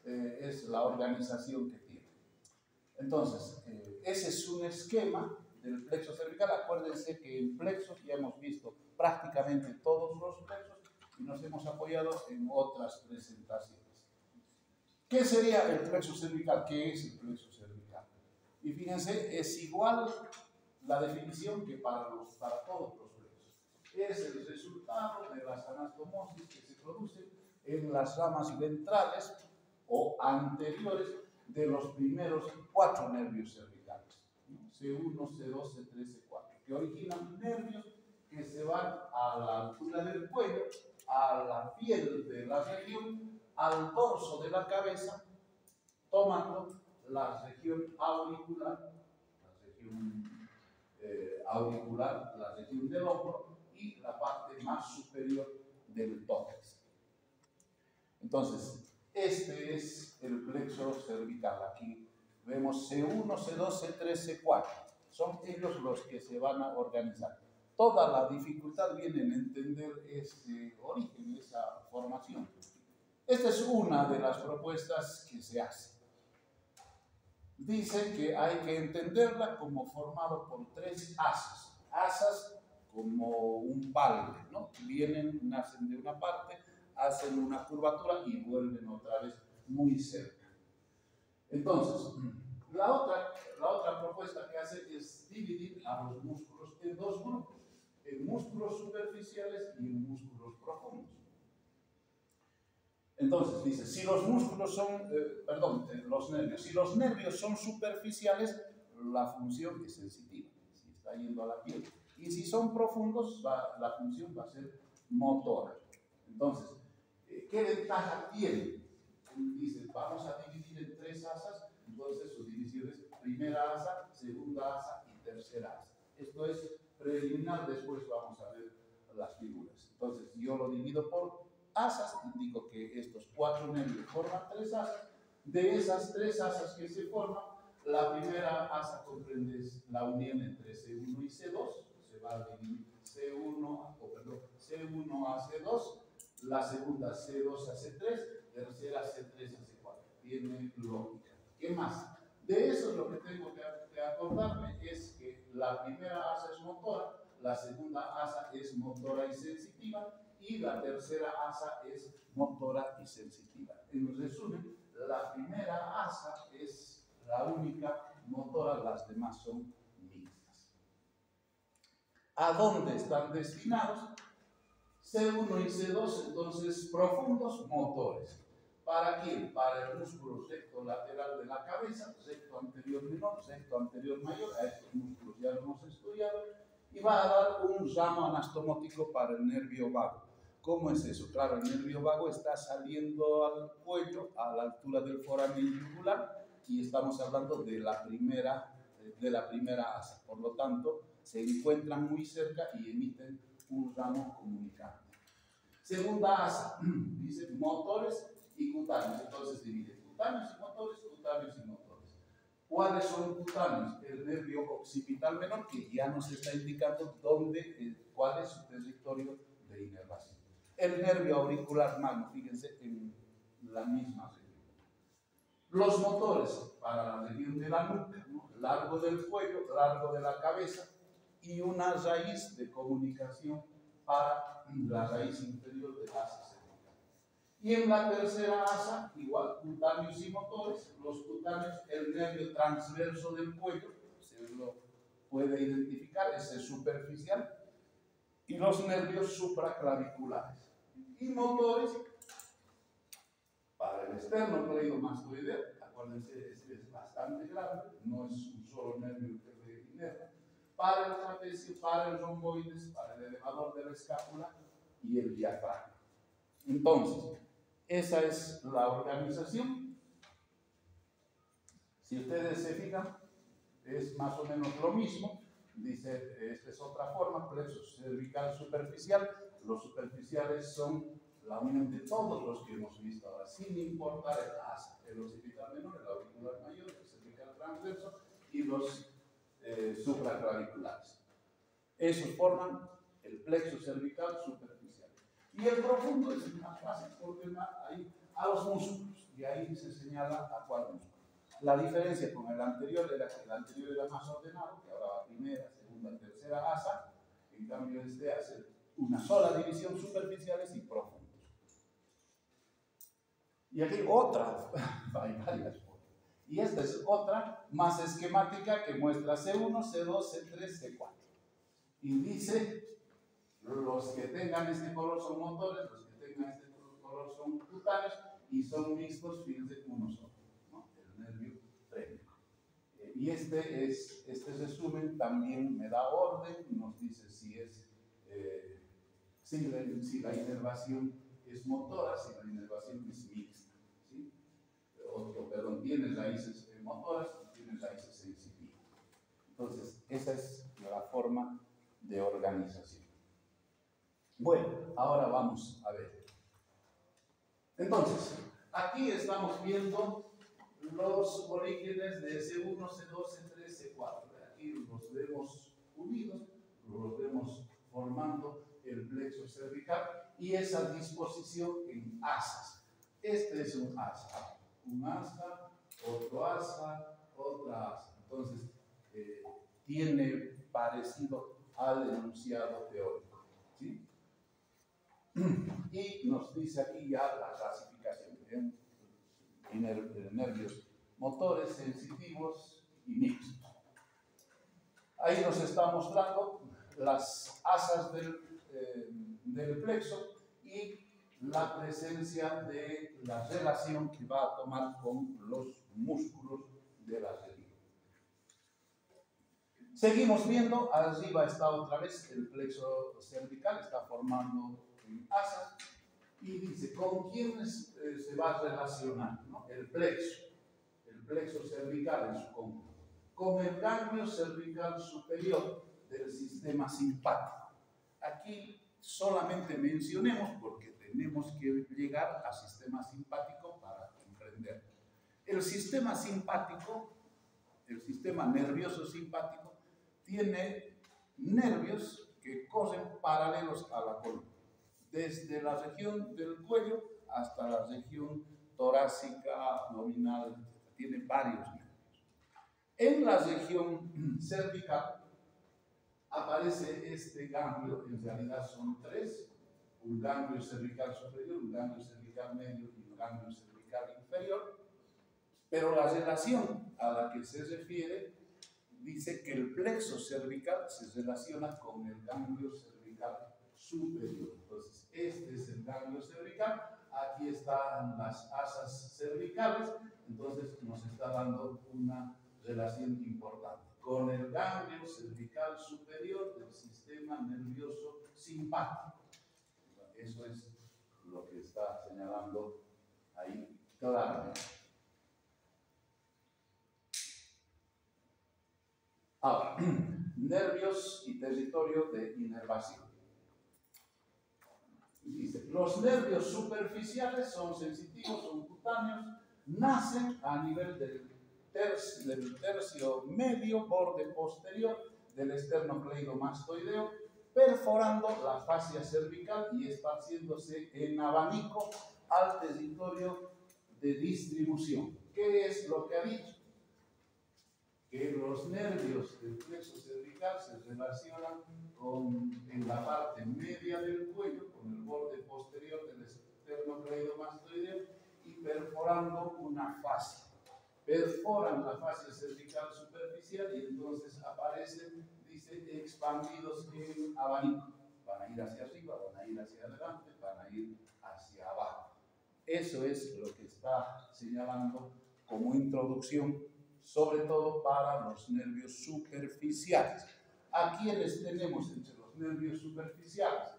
Es la organización que tiene. Entonces, ese es un esquema del plexo cervical. Acuérdense que en plexos ya hemos visto prácticamente todos los plexos y nos hemos apoyado en otras presentaciones. ¿Qué sería el plexo cervical? ¿Qué es el plexo cervical? Y fíjense, es igual la definición que para todos los plexos. Es el resultado de las anastomosis que se producen en las ramas ventrales o anteriores de los primeros 4 nervios cervicales, ¿no? C1, C2, C3, C4, que originan nervios que se van a la altura del cuello, a la piel de la región, al dorso de la cabeza, tomando la región auricular, la región del hombro y la parte más superior del tórax. Entonces, este es el plexo cervical. Aquí vemos C1, C2, C3, C4. Son ellos los que se van a organizar. Toda la dificultad viene en entender este origen, esa formación. Esta es una de las propuestas que se hace. Dice que hay que entenderla como formado por 3 asas. Asas como un balde, ¿no? Nacen de una parte, hacen una curvatura y vuelven otra vez muy cerca. Entonces, la otra propuesta que hace es dividir a los músculos en 2 grupos, en músculos superficiales y en músculos profundos. Entonces dice, si los músculos son, si los nervios son superficiales, la función es sensitiva, si está yendo a la piel. Y si son profundos, la función va a ser motora. Entonces, ¿qué ventaja tiene? Dice, vamos a dividir en 3 asas, entonces su división es primera asa, segunda asa y tercera asa. Esto es preliminar, después vamos a ver las figuras. Entonces, yo lo divido por asas, indico que estos 4 nervios forman 3 asas. De esas 3 asas que se forman, la primera asa comprende la unión entre C1 y C2, se va a dividir C1 a C2, la segunda C2 a C3, tercera C3 a C4. Tiene lógica. ¿Qué más? De eso lo que tengo que acordarme es que la primera asa es motora, la segunda asa es motora y sensitiva, y la tercera asa es motora y sensitiva. En resumen, la primera asa es la única motora, las demás son mixtas. ¿A dónde están destinados? C1 y C2, entonces, profundos motores. ¿Para quién? Para el músculo recto lateral de la cabeza, recto anterior menor, recto anterior mayor, a estos músculos ya lo hemos estudiado, y va a dar un ramo anastomótico para el nervio vago. ¿Cómo es eso? Claro, el nervio vago está saliendo al cuello, a la altura del foramen yugular, y estamos hablando de la primera asa. Por lo tanto, se encuentran muy cerca y emiten un ramo comunicante. Segunda asa, dice motores y cutáneos. Entonces divide cutáneos y motores, cutáneos y motores. ¿Cuáles son cutáneos? El nervio occipital menor, que ya nos está indicando cuál es su territorio de inervación. El nervio auricular magno, fíjense, en la misma región. Los motores para la región de la nuca, ¿no? Largo del cuello, largo de la cabeza, y una raíz de comunicación para la raíz inferior de la asa cervical. Y en la tercera asa, igual, cutáneos y motores. Los cutáneos, el nervio transverso del cuello, se lo puede identificar, ese es superficial, y los nervios supraclaviculares. Y motores para el esternocleidomastoideo, acuérdense, este es bastante grande, no es un solo nervio que se inerva, para el trapecio, para el romboides, para el elevador de la escápula y el diafragma. Entonces, esa es la organización. Si ustedes se fijan, es más o menos lo mismo. Dice, esta es otra forma, plexo cervical superficial. Los superficiales son la unión de todos los que hemos visto ahora, sin importar el asa, el occipital menor, el auricular mayor, el cervical transverso y los supraclaviculares. Esos forman el plexo cervical superficial. Y el profundo es más fácil porque hay a los músculos, y ahí se señala a cuál músculo. La diferencia con el anterior era que el anterior era más ordenado, que ahora va primera, segunda, tercera asa, en cambio este hace una sola división, superficiales y profundos. Y aquí otra, hay varias formas. Y esta es otra más esquemática que muestra C1, C2, C3, C4. Y dice, los que tengan este color son motores, los que tengan este color son cutáneos, y son mixtos, fíjense, uno solo, ¿no? El nervio trénico. Y este resumen también me da orden, nos dice si la inervación es motora, si la inervación es mixta, ¿sí? Perdón, tiene raíces motoras y tiene raíces sensitivas. Entonces, esa es la forma de organización. Bueno, ahora vamos a ver. Entonces, aquí estamos viendo los orígenes de C1, C2, C3, C4. Aquí los vemos unidos, los vemos formando el plexo cervical y esa disposición en asas. Este es un asa, otro asa, otra asa. Entonces, tiene parecido al enunciado teórico, ¿sí? Y nos dice aquí ya la clasificación en nervios motores, sensitivos y mixtos. Ahí nos está mostrando las asas del plexo y la presencia de la relación que va a tomar con los músculos de la región. Seguimos viendo, arriba está otra vez el plexo cervical, está formando asas y dice con quiénes se va a relacionar, ¿no? El plexo cervical en su conjunto, con el ganglio cervical superior del sistema simpático. Aquí solamente mencionemos porque tenemos que llegar al sistema simpático para comprender. El sistema simpático, el sistema nervioso simpático, tiene nervios que corren paralelos a la columna, desde la región del cuello hasta la región torácica, abdominal, tiene varios nervios. En la región cervical aparece este ganglio, en realidad son tres, un ganglio cervical superior, un ganglio cervical medio y un ganglio cervical inferior, pero la relación a la que se refiere dice que el plexo cervical se relaciona con el ganglio cervical superior. Entonces, este es el ganglio cervical, aquí están las asas cervicales, entonces nos está dando una relación importante con el ganglio cervical superior del sistema nervioso simpático. Eso es lo que está señalando ahí claramente. Ahora, nervios y territorio de inervación. Dice, los nervios superficiales son sensitivos, son cutáneos, nacen a nivel del tercio medio, borde posterior del esternocleidomastoideo, perforando la fascia cervical y esparciéndose en abanico al territorio de distribución. ¿Qué es lo que ha dicho? Que los nervios del plexo cervical se relacionan en la parte media del cuello, con el borde posterior del esternocleidomastoideo y perforando una fascia. Perforan la fascia cervical superficial y entonces aparecen, dice, expandidos en abanico. Van a ir hacia arriba, van a ir hacia adelante, van a ir hacia abajo. Eso es lo que está señalando como introducción, sobre todo para los nervios superficiales. ¿A quiénes tenemos entre los nervios superficiales?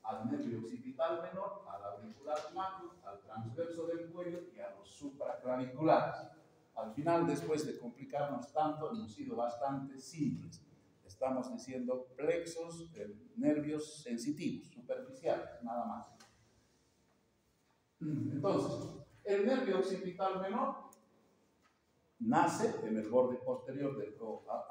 Al nervio occipital menor, al auricular magno, al transverso del cuello y a los supraclaviculares. Al final, después de complicarnos tanto, hemos sido bastante simples. Estamos diciendo plexos, nervios sensitivos, superficiales, nada más. Entonces, el nervio occipital menor nace en el borde posterior,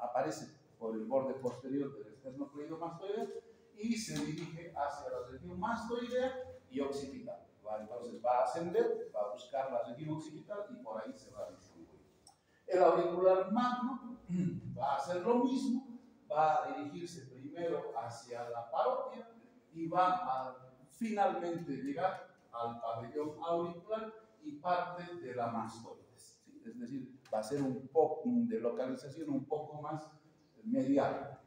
aparece por el borde posterior del esternocleidomastoideo y se dirige hacia la región mastoidea y occipital. entonces va a ascender, va a buscar la región occipital y por ahí se va a distribuir. El auricular magno va a hacer lo mismo, va a dirigirse primero hacia la parótida y va a finalmente llegar al pabellón auricular y parte de la mastoides. ¿Sí? Es decir, va a ser un poco de localización un poco más medial.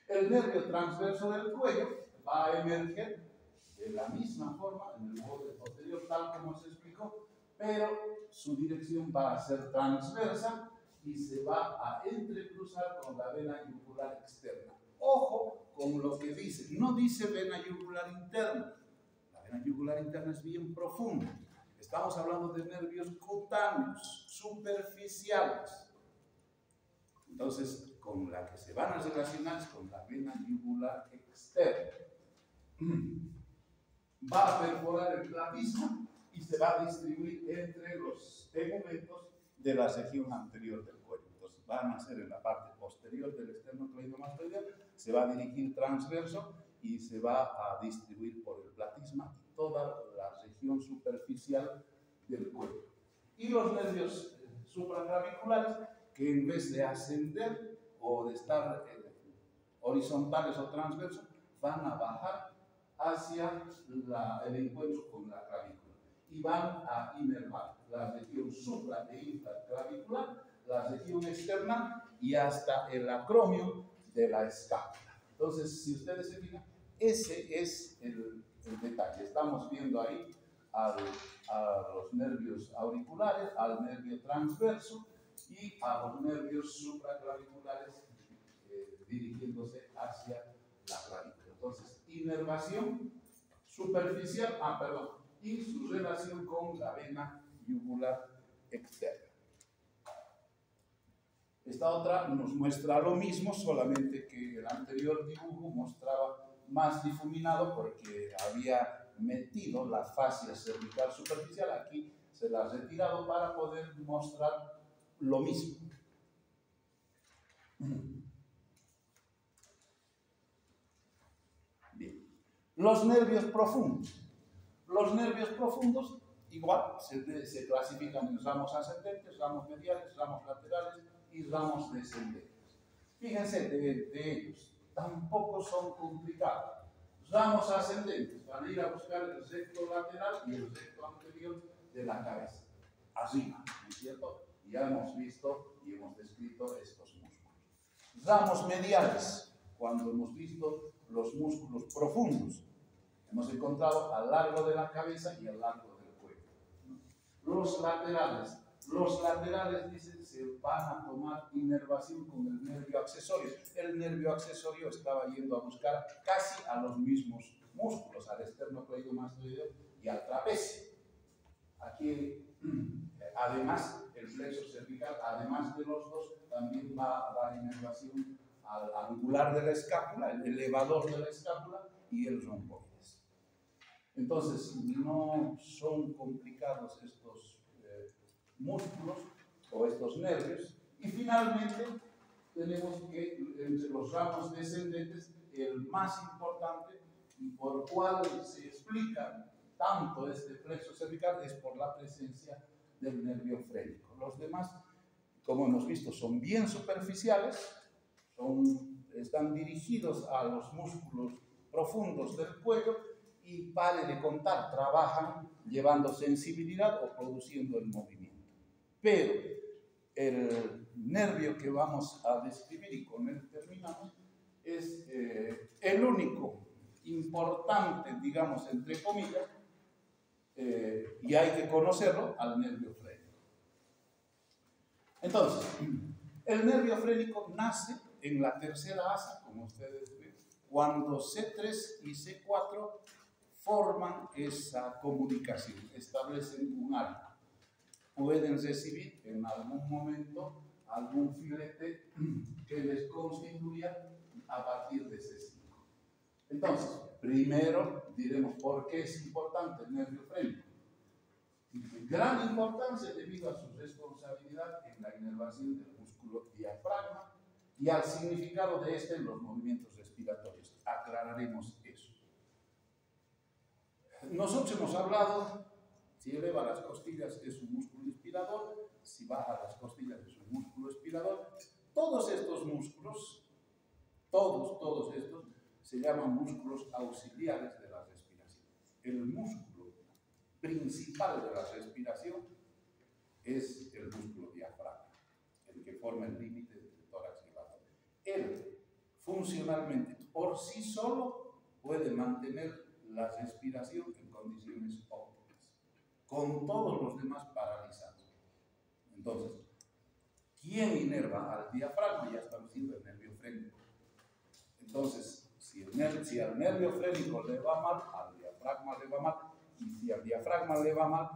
El nervio transverso del cuello va a emerger de la misma forma en el borde posterior, tal como se explicó, pero su dirección va a ser transversa y se va a entrecruzar con la vena yugular externa. Ojo con lo que dice, no dice vena yugular interna. La vena yugular interna es bien profunda. Estamos hablando de nervios cutáneos, superficiales. Entonces, con la que se van a relacionar es con la vena yugular externa. Va a perforar el platisma y se va a distribuir entre los tegumentos de la región anterior del cuello. Entonces, va a nacer en la parte posterior del esternocleidomastoideo, se va a dirigir transverso y se va a distribuir por el platisma y toda la región superficial del cuello. Y los nervios supraclaviculares, que en vez de ascender o de estar horizontales o transversos, van a bajar hacia el encuentro con la clavícula y van a inervar la región supra e infraclavicular, la región externa y hasta el acromio de la escápula. Entonces, si ustedes se fijan, ese es el detalle. Estamos viendo ahí a los nervios auriculares, al nervio transverso y a los nervios supraclaviculares dirigiéndose hacia la clavícula. Entonces, inervación superficial, y su relación con la vena yugular externa. Esta otra nos muestra lo mismo, solamente que el anterior dibujo mostraba más difuminado porque había metido la fascia cervical superficial. Aquí se la ha retirado para poder mostrar lo mismo. Bien. Los nervios profundos. Los nervios profundos, igual, se clasifican en ramos ascendentes, ramos mediales, ramos laterales y ramos descendentes. Fíjense de ellos, tampoco son complicados. Ramos ascendentes van a ir a buscar el recto lateral y el recto anterior de la cabeza, arriba, ¿no es cierto? Ya hemos visto y hemos descrito estos músculos. Ramos mediales, cuando hemos visto los músculos profundos, hemos encontrado a lo largo de la cabeza y a lo largo del cuello. Los laterales, dicen, se van a tomar inervación con el nervio accesorio. El nervio accesorio estaba yendo a buscar casi a los mismos músculos, al esternocleidomastoideo y al trapecio. Aquí, además, el plexo cervical, además de los dos, también va a dar inervación al angular de la escápula, el elevador de la escápula y el romboides. Entonces, no son complicados estos músculos o estos nervios. Y finalmente, tenemos que entre los ramos descendentes, el más importante y por cual se explica tanto este plexo cervical es por la presencia del nervio frénico. Los demás, como hemos visto, son bien superficiales, están dirigidos a los músculos profundos del cuello y, pare de contar, trabajan llevando sensibilidad o produciendo el movimiento. Pero el nervio que vamos a describir, y con él terminamos, es el único importante, digamos, entre comillas, y hay que conocerlo, al nervio frénico. Entonces, el nervio frénico nace en la tercera asa, como ustedes ven, cuando C3 y C4 forman esa comunicación, establecen un arco. Pueden recibir en algún momento algún filete que les constituya a partir de C5. Entonces, primero diremos por qué es importante el nervio frénico. Gran importancia debido a su responsabilidad en la inervación del músculo diafragma y al significado de este en los movimientos respiratorios. Aclararemos eso. Nosotros hemos hablado, si eleva las costillas es un músculo inspirador, si baja las costillas es un músculo expirador. Todos estos músculos, todos estos, se llaman músculos auxiliares de la respiración. El músculo principal de la respiración es el músculo diafragma, el que forma el límite entre el tórax y el abdomen. Él, funcionalmente, por sí solo, puede mantener la respiración en condiciones óptimas, con todos los demás paralizados. Entonces, ¿quién inerva al diafragma? Ya estamos diciendo el nervio frénico. Entonces, si al nervio frénico le va mal, al diafragma le va mal, y si al diafragma le va mal,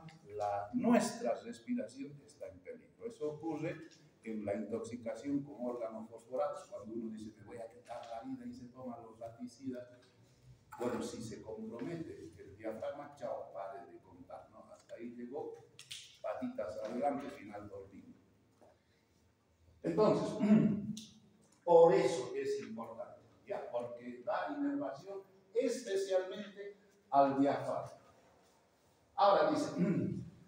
nuestra respiración está en peligro. Eso ocurre en la intoxicación con órganos fosforados, cuando uno dice, me voy a quitar la vida y se toma los laticidas. Bueno, si se compromete el diafragma, chao, pare de contar, ¿no? Hasta ahí llegó, patitas adelante, final dormido. Entonces, por eso es importante, ¿ya? Porque da inervación especialmente al diafragma. Ahora dice,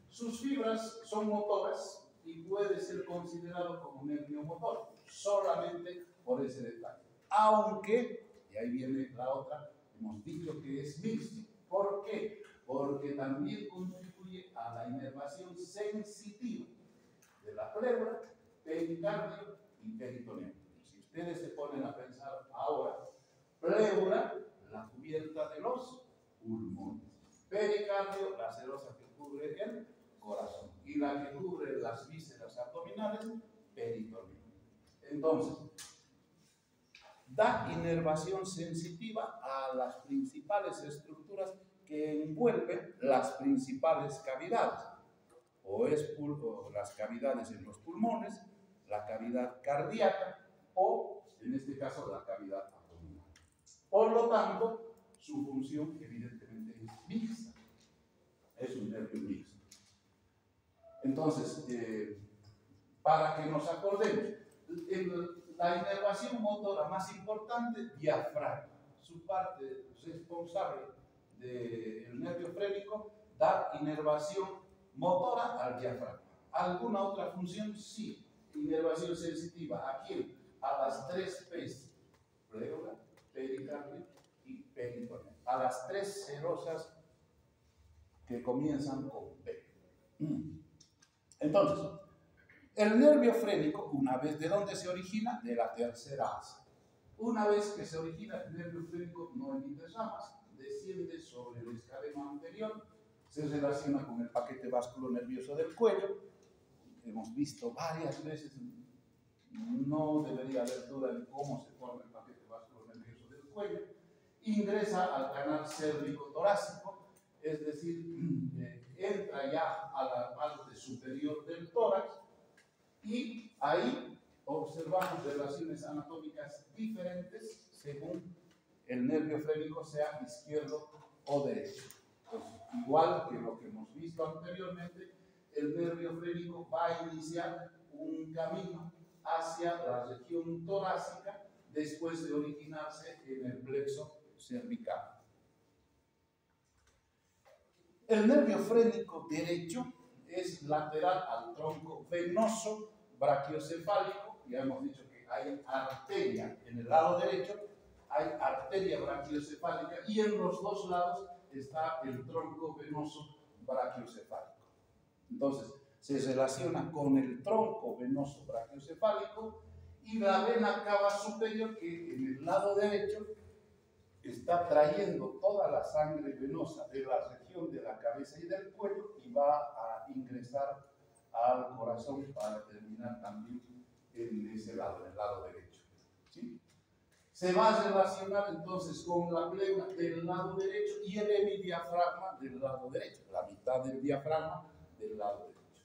sus fibras son motoras y puede ser considerado como nervio motor, solamente por ese detalle. Aunque, y ahí viene la otra, hemos dicho que es mixto. ¿Por qué? Porque también contribuye a la inervación sensitiva de la pleura, pericardio y peritoneo. Si ustedes se ponen a pensar ahora, pleura, la cubierta de los pulmones. Pericardio, la serosa que cubre el corazón. Y la que cubre las vísceras abdominales, peritoneo. Entonces, da inervación sensitiva a las principales estructuras que envuelven las principales cavidades. O las cavidades en los pulmones, la cavidad cardíaca o, en este caso, la cavidad abdominal. Por lo tanto, su función evidentemente es mixta. Es un nervio mixto. Entonces, para que nos acordemos, la inervación motora más importante, diafragma. Su parte responsable del nervio frénico, dar inervación motora al diafragma. ¿Alguna otra función? Sí. Inervación sensitiva. ¿A quién? A las 3 P's. Pleura, pericardio y peritoneo. A las 3 serosas que comienzan con P. Entonces, el nervio frénico, una vez, ¿de dónde se origina? De la tercera asa. Una vez que se origina, el nervio frénico no emite ramas, desciende sobre el escaleno anterior, se relaciona con el paquete vasculonervioso del cuello. Hemos visto varias veces, no debería haber duda en cómo se forma el paquete vasculonervioso del cuello. Ingresa al canal cérvico-torácico, es decir, entra ya a la parte superior del tórax, y ahí observamos relaciones anatómicas diferentes según el nervio frénico sea izquierdo o derecho. Entonces, igual que lo que hemos visto anteriormente, el nervio frénico va a iniciar un camino hacia la región torácica después de originarse en el plexo cervical. El nervio frénico derecho es lateral al tronco venoso brachiocefálico. Ya hemos dicho que hay arteria en el lado derecho, hay arteria brachiocefálica y en los dos lados está el tronco venoso brachiocefálico. Entonces, se relaciona con el tronco venoso brachiocefálico y la vena cava superior, que en el lado derecho está trayendo toda la sangre venosa de la región de la cabeza y del cuello y va a ingresar al corazón para terminar también en ese lado, en el lado derecho. ¿Sí? Se va a relacionar entonces con la pleura del lado derecho y el hemidiafragma del lado derecho, la mitad del diafragma del lado derecho.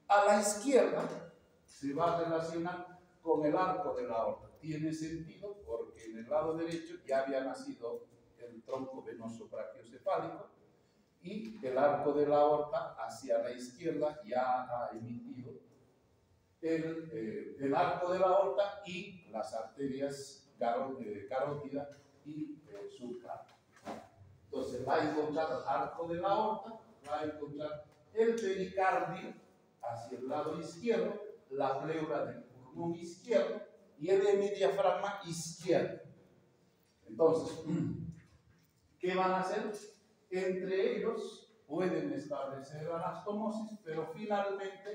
A la izquierda se va a relacionar con el arco de la aorta. Tiene sentido porque en el lado derecho ya había nacido el tronco venoso brachiocefálico y el arco de la aorta hacia la izquierda ya ha emitido el arco de la aorta y las arterias carótida y subclavícula. Entonces va a encontrar el arco de la aorta, va a encontrar el pericardio hacia el lado izquierdo, la pleura del pulmón izquierdo y el hemidiafragma izquierdo. Entonces, ¿qué van a hacer? Entre ellos pueden establecer anastomosis, pero finalmente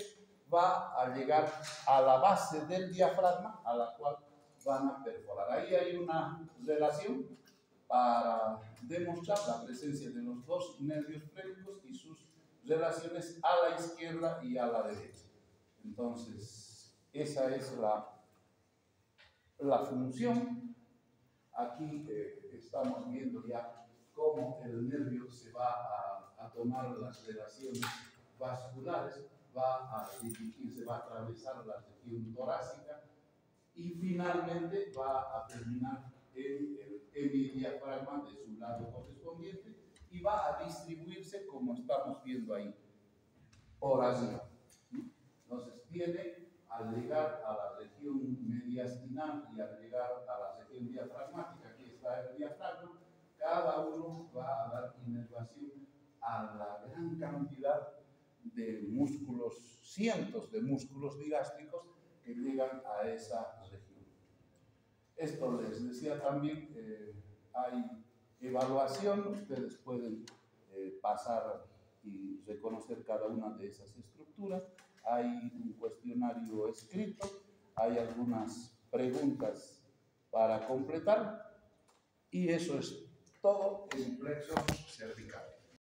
va a llegar a la base del diafragma, a la cual van a perforar. Ahí hay una relación para demostrar la presencia de los dos nervios frénicos y sus relaciones a la izquierda y a la derecha. Entonces, esa es la función. Aquí estamos viendo ya cómo el nervio se va a tomar las relaciones vasculares, va a dirigirse, va a atravesar la región torácica y finalmente va a terminar en el hemidiafragma de su lado correspondiente y va a distribuirse como estamos viendo ahí, por arriba. Entonces tiene, al llegar a la región mediastinal y al llegar a la región diafragmática, aquí está el diafragma, cada uno va a dar inervación a la gran cantidad de músculos, cientos de músculos digástricos que llegan a esa región. Esto les decía también, hay evaluación, ustedes pueden pasar y reconocer cada una de esas estructuras. Hay un cuestionario escrito, hay algunas preguntas para completar y eso es todo en plexo cervical.